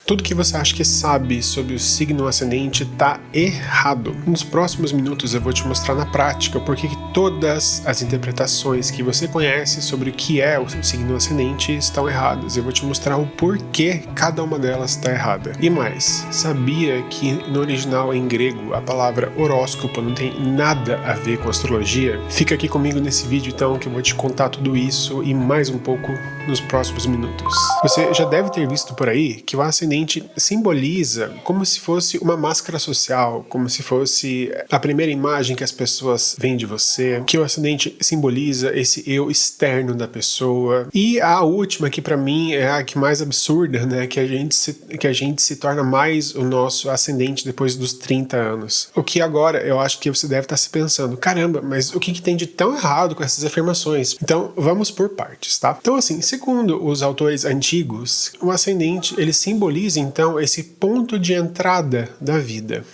Tudo que você acha que sabe sobre o signo ascendente está errado. Nos próximos minutos eu vou te mostrar na prática porque todas as interpretações que você conhece sobre o que é o signo ascendente estão erradas. Eu vou te mostrar o porquê cada uma delas está errada. E mais, sabia que no original em grego a palavra horóscopo não tem nada a ver com astrologia? Fica aqui comigo nesse vídeo então que eu vou te contar tudo isso e mais um pouco nos próximos minutos. Você já deve ter visto por aí que o ascendente simboliza como se fosse uma máscara social, como se fosse a primeira imagem que as pessoas veem de você, que o ascendente simboliza esse eu externo da pessoa. E a última, que pra mim é a que mais absurda, né, que a gente se torna mais o nosso ascendente depois dos 30 anos. O que agora eu acho que você deve estar se pensando, caramba, mas o que tem de tão errado com essas afirmações? Então vamos por partes, tá? Então assim, segundo os autores antigos, o ascendente ele simboliza então esse ponto de entrada da vida,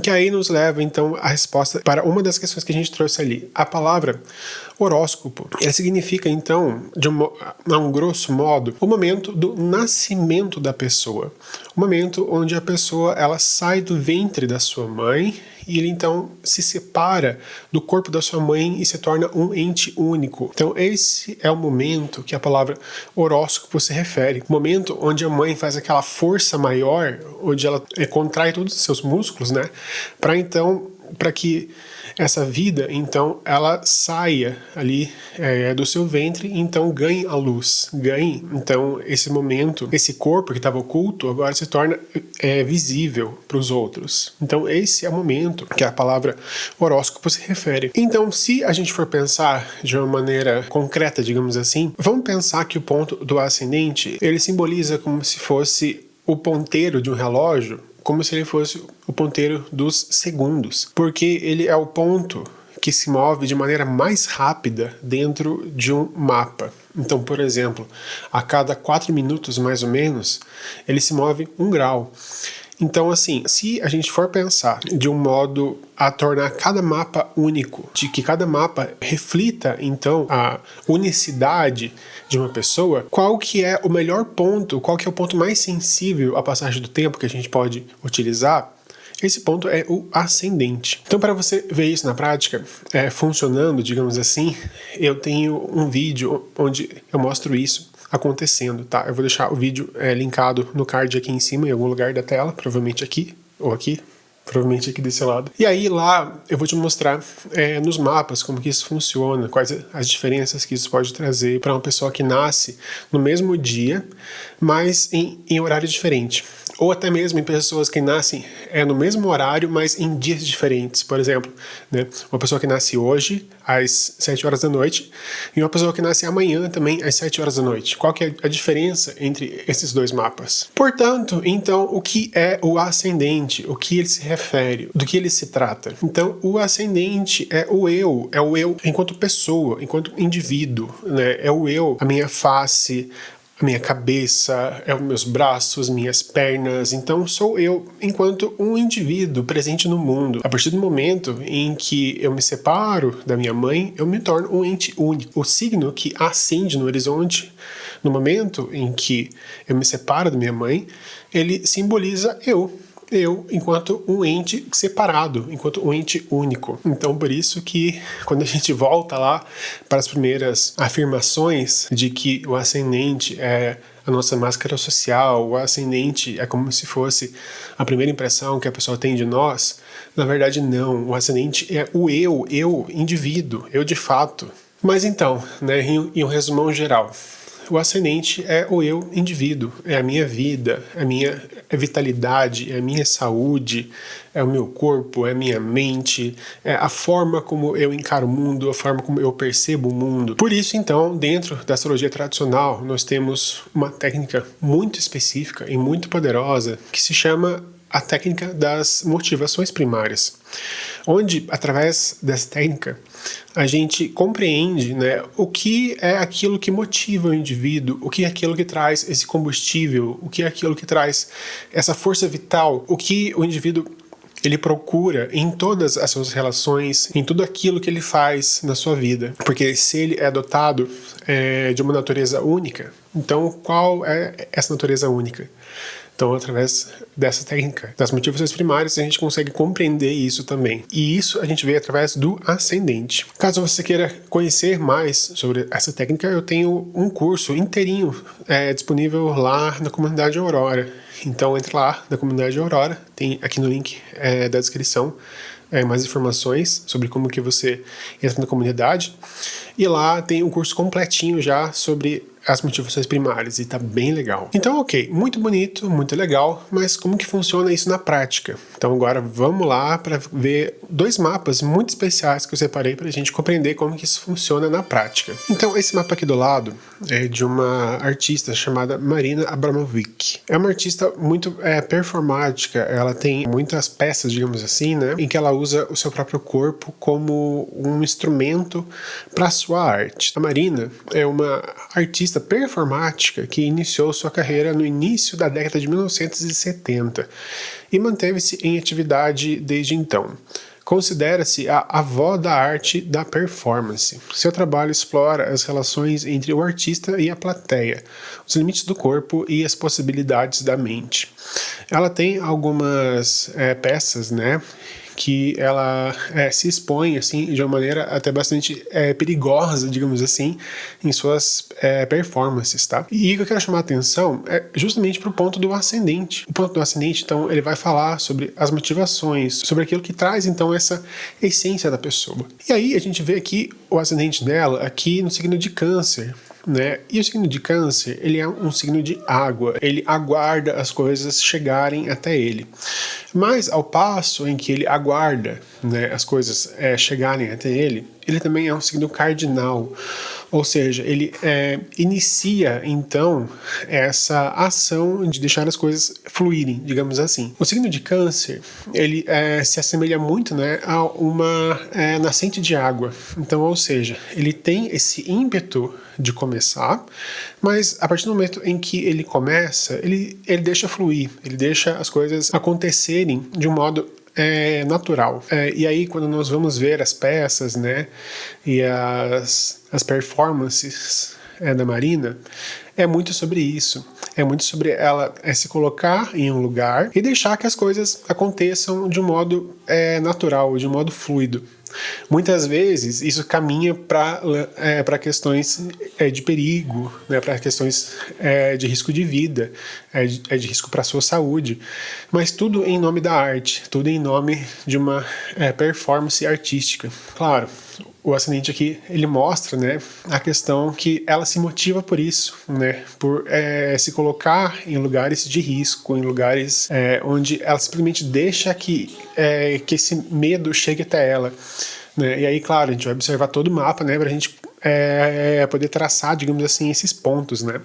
que aí nos leva então à resposta para uma das questões que a gente trouxe ali. A palavra horóscopo, ela significa então, a um grosso modo, o momento do nascimento da pessoa, o momento onde a pessoa ela sai do ventre da sua mãe e ele então se separa do corpo da sua mãe e se torna um ente único. Então esse é o momento que a palavra horóscopo se refere, o momento onde a mãe faz aquela força maior, onde ela contrai todos os seus músculos, né, para que essa vida, então, ela saia ali do seu ventre e então ganhe a luz, ganhe, então, esse momento, esse corpo que estava oculto agora se torna visível para os outros. Então, esse é o momento que a palavra horóscopo se refere. Então, se a gente for pensar de uma maneira concreta, digamos assim, vamos pensar que o ponto do ascendente, ele simboliza como se fosse o ponteiro de um relógio, como se ele fosse o ponteiro dos segundos, porque ele é o ponto que se move de maneira mais rápida dentro de um mapa. Então, por exemplo, a cada 4 minutos mais ou menos, ele se move 1 grau. Então, assim, se a gente for pensar de um modo a tornar cada mapa único, de que cada mapa reflita, então, a unicidade de uma pessoa, qual que é o melhor ponto, qual que é o ponto mais sensível à passagem do tempo que a gente pode utilizar? Esse ponto é o ascendente. Então, para você ver isso na prática, funcionando, digamos assim, eu tenho um vídeo onde eu mostro isso acontecendo, tá? Eu vou deixar o vídeo linkado no card aqui em cima, em algum lugar da tela, provavelmente aqui, ou aqui, provavelmente aqui desse lado. E aí lá eu vou te mostrar nos mapas como que isso funciona, quais as diferenças que isso pode trazer para uma pessoa que nasce no mesmo dia, mas em horário diferente. Ou até mesmo em pessoas que nascem no mesmo horário, mas em dias diferentes. Por exemplo, né, uma pessoa que nasce hoje, às 7 horas da noite, e uma pessoa que nasce amanhã também, às 7 horas da noite. Qual que é a diferença entre esses dois mapas? Portanto, então, o que é o ascendente? O que ele se refere? Do que ele se trata? Então, o ascendente é o eu enquanto pessoa, enquanto indivíduo, né? É o eu, a minha face, a minha cabeça, os meus braços, minhas pernas. Então sou eu enquanto um indivíduo presente no mundo. A partir do momento em que eu me separo da minha mãe, eu me torno um ente único. O signo que ascende no horizonte, no momento em que eu me separo da minha mãe, ele simboliza eu enquanto um ente separado, enquanto um ente único. Então por isso que quando a gente volta lá para as primeiras afirmações de que o ascendente é a nossa máscara social, o ascendente é como se fosse a primeira impressão que a pessoa tem de nós, na verdade não, o ascendente é o eu indivíduo, eu de fato. Mas então, né, em um resumão geral, o ascendente é o eu indivíduo, é a minha vida, é a minha vitalidade, é a minha saúde, é o meu corpo, é a minha mente, é a forma como eu encaro o mundo, a forma como eu percebo o mundo. Por isso, então, dentro da astrologia tradicional, nós temos uma técnica muito específica e muito poderosa que se chama a técnica das motivações primárias, onde, através dessa técnica, a gente compreende, né, o que é aquilo que motiva o indivíduo, o que é aquilo que traz esse combustível, o que é aquilo que traz essa força vital, o que o indivíduo ele procura em todas as suas relações, em tudo aquilo que ele faz na sua vida. Porque se ele é dotado de uma natureza única, então qual é essa natureza única? Então, através dessa técnica das motivações primárias, a gente consegue compreender isso também. E isso a gente vê através do ascendente. Caso você queira conhecer mais sobre essa técnica, eu tenho um curso inteirinho disponível lá na comunidade Aurora. Então, entre lá na comunidade Aurora, tem aqui no link da descrição mais informações sobre como que você entra na comunidade. E lá tem um curso completinho já sobre as motivações primárias e tá bem legal. Então, ok, muito bonito, muito legal, mas como que funciona isso na prática? Então agora vamos lá para ver 2 mapas muito especiais que eu separei para a gente compreender como que isso funciona na prática. Então esse mapa aqui do lado é de uma artista chamada Marina Abramovic. É uma artista muito performática, ela tem muitas peças, digamos assim, né, em que ela usa o seu próprio corpo como um instrumento para sua arte. A Marina é uma artista performática que iniciou sua carreira no início da década de 1970 e manteve-se em atividade desde então. Considera-se a avó da arte da performance. Seu trabalho explora as relações entre o artista e a plateia, os limites do corpo e as possibilidades da mente. Ela tem algumas peças, né, que ela se expõe assim de uma maneira até bastante perigosa, digamos assim, em suas performances, tá? E o que eu quero chamar a atenção é justamente para o ponto do ascendente. O ponto do ascendente, então, ele vai falar sobre as motivações, sobre aquilo que traz, então, essa essência da pessoa. E aí a gente vê aqui o ascendente dela aqui no signo de Câncer, né? E o signo de Câncer, ele é um signo de água, ele aguarda as coisas chegarem até ele. Mas ao passo em que ele aguarda, né, as coisas chegarem até ele, ele também é um signo cardinal, ou seja, ele inicia então essa ação de deixar as coisas fluírem, digamos assim. O signo de Câncer, ele se assemelha muito, né, a uma nascente de água. Então, ou seja, ele tem esse ímpeto de começar, mas a partir do momento em que ele começa, ele deixa fluir, ele deixa as coisas acontecerem de um modo natural. E aí, quando nós vamos ver as peças, né, e as performances da Marina, é muito sobre isso. É muito sobre ela se colocar em um lugar e deixar que as coisas aconteçam de um modo natural, de um modo fluido. Muitas vezes isso caminha para questões de perigo, né, para questões de risco de vida, de risco para a sua saúde, mas tudo em nome da arte, tudo em nome de uma performance artística. Claro, o ascendente aqui, ele mostra, né, a questão que ela se motiva por isso, né, por se colocar em lugares de risco, em lugares onde ela simplesmente deixa que esse medo chegue até ela, né. E aí, claro, a gente vai observar todo o mapa, né, para a gente poder traçar, digamos assim, esses pontos, né.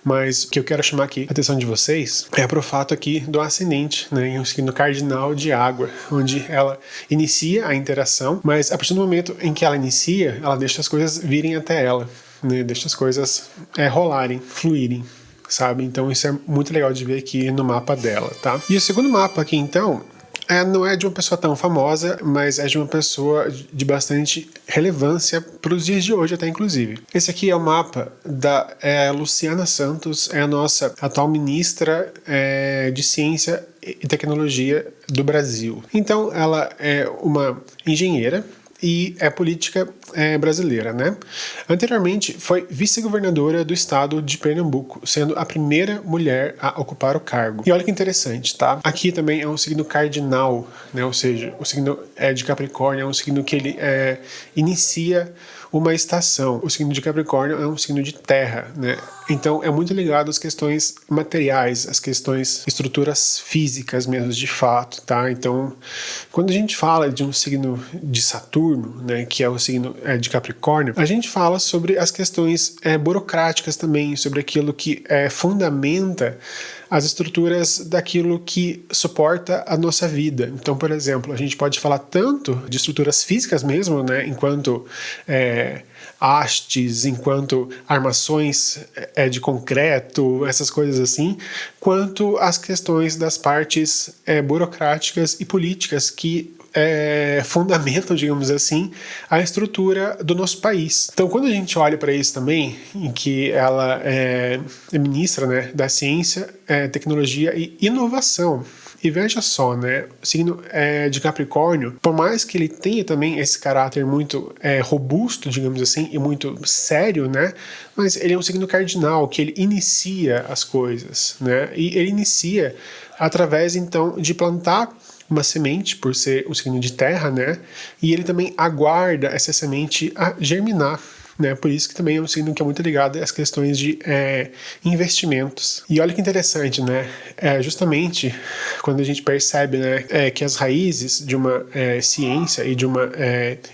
Mas o que eu quero chamar aqui a atenção de vocês é para o fato aqui do ascendente, né, em um signo cardinal de água, onde ela inicia a interação, mas a partir do momento em que ela inicia, ela deixa as coisas virem até ela, né, deixa as coisas rolarem, fluírem, sabe? Então isso é muito legal de ver aqui no mapa dela, tá? E o segundo mapa aqui, então, não é de uma pessoa tão famosa, mas é de uma pessoa de bastante relevância para os dias de hoje até, inclusive. Esse aqui é o mapa da Luciana Santos, é a nossa atual ministra de Ciência e Tecnologia do Brasil. Então, ela é uma engenheira e é política brasileira, né? Anteriormente foi vice-governadora do estado de Pernambuco, sendo a primeira mulher a ocupar o cargo. E olha que interessante, tá? Aqui também é um signo cardinal, né? Ou seja, o signo de Capricórnio é um signo que ele inicia uma estação. O signo de Capricórnio é um signo de terra, né? Então é muito ligado às questões materiais, às questões estruturas físicas mesmo, de fato, tá? Então, quando a gente fala de um signo de Saturno, né, que é o signo de Capricórnio, a gente fala sobre as questões burocráticas também, sobre aquilo que fundamenta as estruturas daquilo que suporta a nossa vida. Então, por exemplo, a gente pode falar tanto de estruturas físicas mesmo, né, enquanto hastes, enquanto armações de concreto, essas coisas assim, quanto as questões das partes burocráticas e políticas que fundamentam, digamos assim, a estrutura do nosso país. Então, quando a gente olha para isso também, em que ela é ministra, né, da ciência, tecnologia e inovação. E veja só, né, o signo de Capricórnio, por mais que ele tenha também esse caráter muito robusto, digamos assim, e muito sério, né, mas ele é um signo cardinal, que ele inicia as coisas, né, e ele inicia através, então, de plantar uma semente, por ser um signo de terra, né, e ele também aguarda essa semente a germinar. Né, por isso que também é um signo que é muito ligado às questões de investimentos. E olha que interessante, né? Justamente quando a gente percebe, né, que as raízes de uma ciência e de uma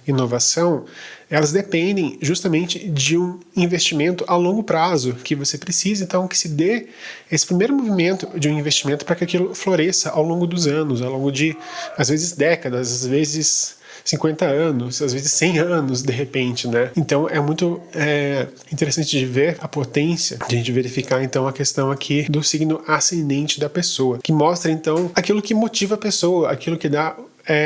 inovação, elas dependem justamente de um investimento a longo prazo, que você precisa, então, que se dê esse primeiro movimento de um investimento para que aquilo floresça ao longo dos anos, ao longo de, às vezes, décadas, às vezes 50 anos, às vezes 100 anos, de repente, né? Então é muito interessante de ver a potência, de a gente verificar então a questão aqui do signo ascendente da pessoa, que mostra então aquilo que motiva a pessoa, aquilo que dá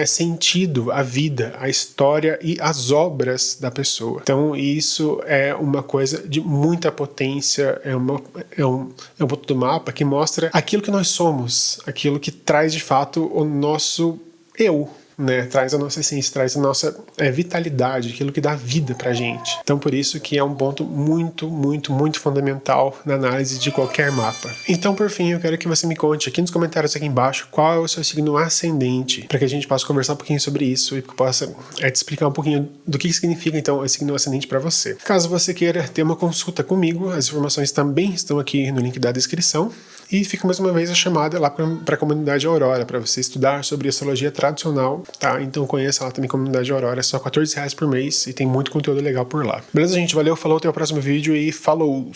sentido à vida, à história e às obras da pessoa. Então isso é uma coisa de muita potência, é um ponto do mapa que mostra aquilo que nós somos, aquilo que traz de fato o nosso eu, né, traz a nossa essência, traz a nossa vitalidade, aquilo que dá vida pra gente. Então por isso que é um ponto muito, muito, muito fundamental na análise de qualquer mapa. Então por fim eu quero que você me conte aqui nos comentários aqui embaixo qual é o seu signo ascendente, para que a gente possa conversar um pouquinho sobre isso e que eu possa te explicar um pouquinho do que significa então esse signo ascendente para você. Caso você queira ter uma consulta comigo, as informações também estão aqui no link da descrição. E fica mais uma vez a chamada lá para a Comunidade Aurora, para você estudar sobre astrologia tradicional, tá? Então conheça lá também a Comunidade Aurora, é só R$14 por mês e tem muito conteúdo legal por lá. Beleza, gente? Valeu, falou, até o próximo vídeo e falou!